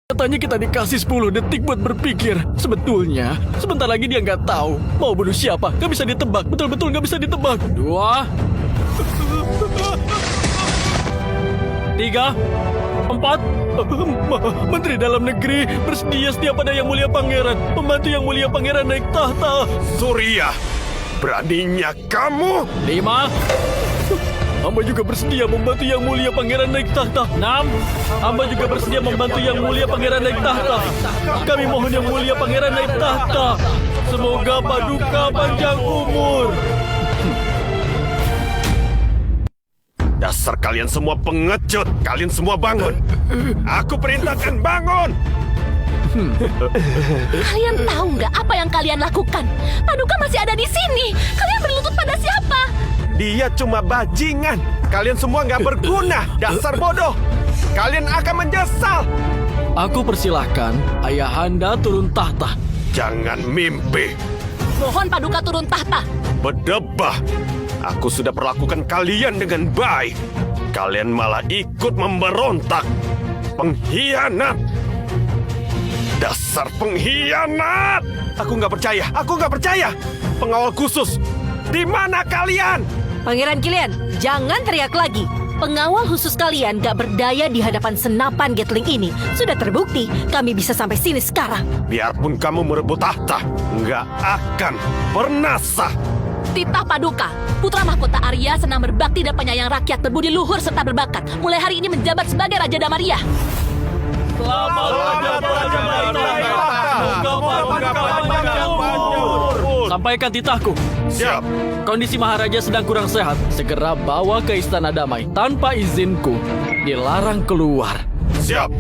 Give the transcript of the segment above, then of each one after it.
Katanya kita dikasih 10 detik buat berpikir. Sebetulnya, sebentar lagi dia nggak tahu mau bunuh siapa. Nggak bisa ditebak, betul-betul nggak bisa ditebak. 2, 3, 4. Menteri Dalam Negeri bersedia setiap pada Yang Mulia Pangeran. Membantu Yang Mulia Pangeran naik tahta. Surya, beraninya kamu? 5. Hamba juga bersedia membantu Yang Mulia Pangeran naik tahta. 6. Hamba juga bersedia membantu Yang Mulia Pangeran naik tahta. Kami mohon Yang Mulia Pangeran naik tahta. Semoga Paduka panjang umur. Dasar kalian semua pengecut. Kalian semua bangun. Aku perintahkan bangun. Kalian tahu nggak apa yang kalian lakukan? Paduka masih ada di sini. Kalian berlutut pada siapa? Dia cuma bajingan. Kalian semua nggak berguna. Dasar bodoh. Kalian akan menyesal. Aku persilahkan Ayahanda turun tahta. Jangan mimpi. Mohon Paduka turun tahta. Berdebah. Aku sudah perlakukan kalian dengan baik. Kalian malah ikut memberontak. Pengkhianat. Dasar pengkhianat. Aku nggak percaya. Aku nggak percaya. Pengawal khusus. Di mana kalian? Pangeran Kilian, jangan teriak lagi. Pengawal khusus kalian gak berdaya di hadapan senapan Gatling ini. Sudah terbukti, kami bisa sampai sini sekarang. Biarpun kamu merebut tahta, nggak akan pernah sah. Titah Paduka, putra mahkota Arya senang berbakti dan penyayang rakyat, berbudi luhur serta berbakat. Mulai hari ini menjabat sebagai Raja Damaria. Selamat Raja Sampaikan titahku. Siap. Kondisi Maharaja sedang kurang sehat. Segera bawa ke Istana Damai. Tanpa izinku, dilarang keluar. Siap.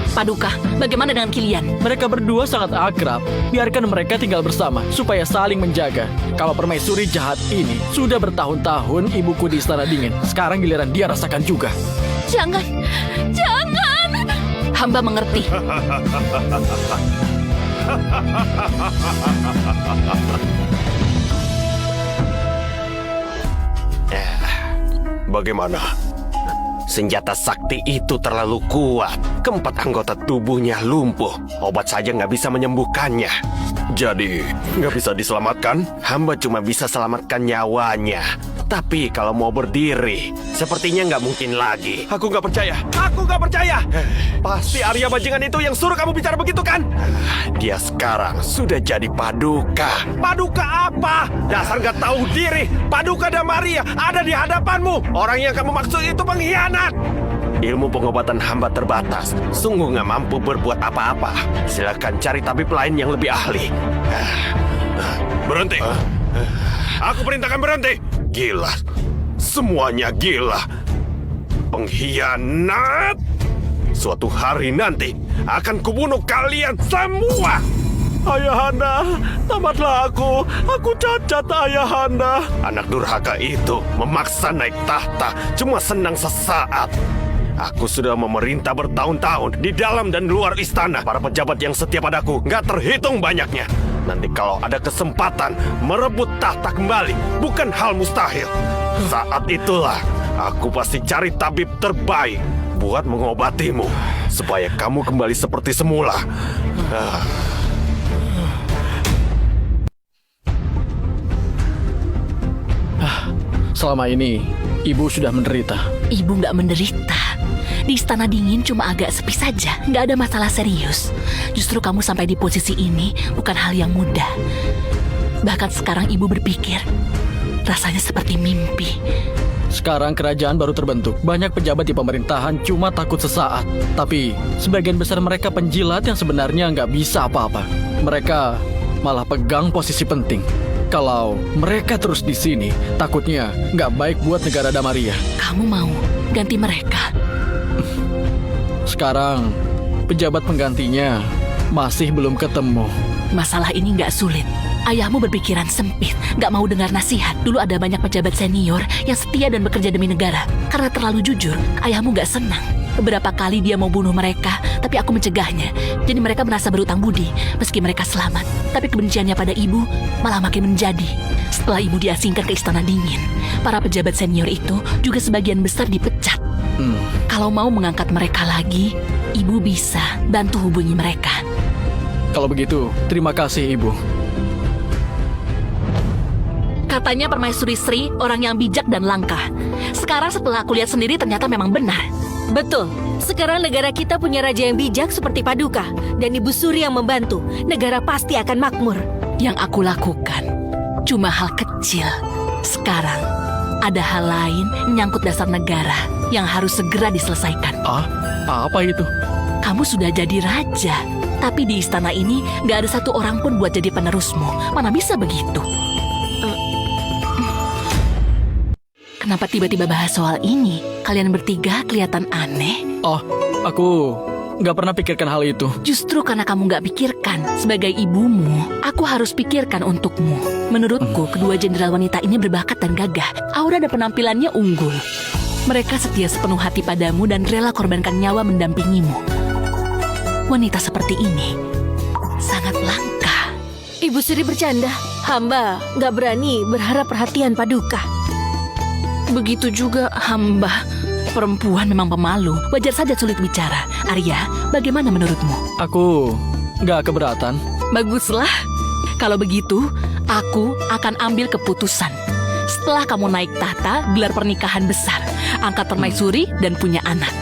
Paduka, bagaimana dengan Kilian? Mereka berdua sangat akrab. Biarkan mereka tinggal bersama supaya saling menjaga. Kalau permaisuri jahat ini sudah bertahun-tahun ibuku di Istana Dingin. Sekarang giliran dia rasakan juga. Jangan, jangan. Hamba mengerti. Bagaimana? Senjata sakti itu terlalu kuat. Keempat anggota tubuhnya lumpuh. Obat saja nggak bisa menyembuhkannya. Jadi, nggak bisa diselamatkan? Hamba cuma bisa selamatkan nyawanya. Tapi kalau mau berdiri, sepertinya nggak mungkin lagi. Aku nggak percaya. Aku nggak percaya. Pasti Arya bajingan itu yang suruh kamu bicara begitu kan? Dia sekarang sudah jadi Paduka. Paduka apa? Dasar nggak tahu diri. Paduka Damaria ada di hadapanmu. Orang yang kamu maksud itu pengkhianat. Ilmu pengobatan hamba terbatas. Sungguh nggak mampu berbuat apa-apa. Silakan cari tabib lain yang lebih ahli. Berhenti. Aku perintahkan berhenti. Gila. Semuanya gila. Pengkhianat. Suatu hari nanti akan kubunuh kalian semua. Ayahanda, tamatlah aku. Aku cacat, Ayahanda. Anak durhaka itu memaksa naik tahta cuma senang sesaat. Aku sudah memerintah bertahun-tahun di dalam dan luar istana. Para pejabat yang setia padaku nggak terhitung banyaknya. Nanti kalau ada kesempatan merebut tahta kembali, bukan hal mustahil. Saat itulah aku pasti cari tabib terbaik buat mengobatimu supaya kamu kembali seperti semula. Selama ini, ibu sudah menderita. Ibu nggak menderita. Di Istana Dingin cuma agak sepi saja, nggak ada masalah serius. Justru kamu sampai di posisi ini bukan hal yang mudah. Bahkan sekarang ibu berpikir, rasanya seperti mimpi. Sekarang kerajaan baru terbentuk. Banyak pejabat di pemerintahan cuma takut sesaat. Tapi sebagian besar mereka penjilat yang sebenarnya nggak bisa apa-apa. Mereka malah pegang posisi penting. Kalau mereka terus di sini, takutnya nggak baik buat negara Damaria. Kamu mau ganti mereka? Sekarang, pejabat penggantinya masih belum ketemu. Masalah ini nggak sulit. Ayahmu berpikiran sempit, nggak mau dengar nasihat. Dulu ada banyak pejabat senior yang setia dan bekerja demi negara. Karena terlalu jujur, ayahmu nggak senang. Beberapa kali dia mau bunuh mereka, tapi aku mencegahnya. Jadi mereka merasa berutang budi, meski mereka selamat. Tapi kebenciannya pada ibu malah makin menjadi. Setelah ibu diasingkan ke Istana Dingin, para pejabat senior itu juga sebagian besar dipecat. Kalau mau mengangkat mereka lagi, ibu bisa bantu hubungi mereka. Kalau begitu, terima kasih Ibu. Katanya Permaisuri Sri orang yang bijak dan langka. Sekarang setelah aku lihat sendiri ternyata memang benar. Betul. Sekarang negara kita punya raja yang bijak seperti Paduka dan Ibu Suri yang membantu. Negara pasti akan makmur. Yang aku lakukan cuma hal kecil. Sekarang ada hal lain menyangkut dasar negara yang harus segera diselesaikan. Apa itu? Kamu sudah jadi raja, tapi di istana ini nggak ada satu orang pun buat jadi penerusmu. Mana bisa begitu? Kenapa tiba-tiba bahas soal ini? Kalian bertiga kelihatan aneh. Oh, aku nggak pernah pikirkan hal itu. Justru karena kamu nggak pikirkan, sebagai ibumu, aku harus pikirkan untukmu. Menurutku, kedua jenderal wanita ini berbakat dan gagah. Aura dan penampilannya unggul. Mereka setia sepenuh hati padamu dan rela korbankan nyawa mendampingimu. Wanita seperti ini sangat langka. Ibu Suri bercanda. Hamba nggak berani berharap perhatian Paduka. Begitu juga hamba. Perempuan memang pemalu, wajar saja sulit bicara. Arya, bagaimana menurutmu? Aku nggak keberatan. Baguslah. Kalau begitu, aku akan ambil keputusan. Setelah kamu naik tahta, gelar pernikahan besar, angkat permaisuri dan punya anak.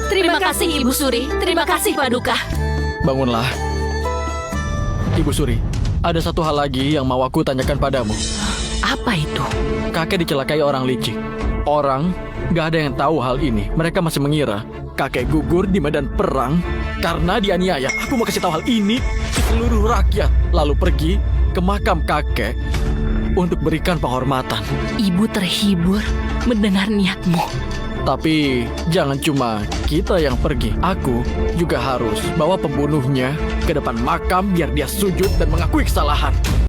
Terima kasih Ibu Suri. Terima kasih Paduka. Bangunlah. Ibu Suri, ada satu hal lagi yang mau aku tanyakan padamu. Apa itu? Kakek dicelakai orang licik. Orang gak ada yang tahu hal ini. Mereka masih mengira kakek gugur di medan perang karena dianiaya. Aku mau kasih tahu hal ini ke seluruh rakyat. Lalu pergi ke makam kakek untuk berikan penghormatan. Ibu terhibur mendengar niatmu. Tapi jangan cuma kita yang pergi. Aku juga harus bawa pembunuhnya ke depan makam biar dia sujud dan mengakui kesalahan.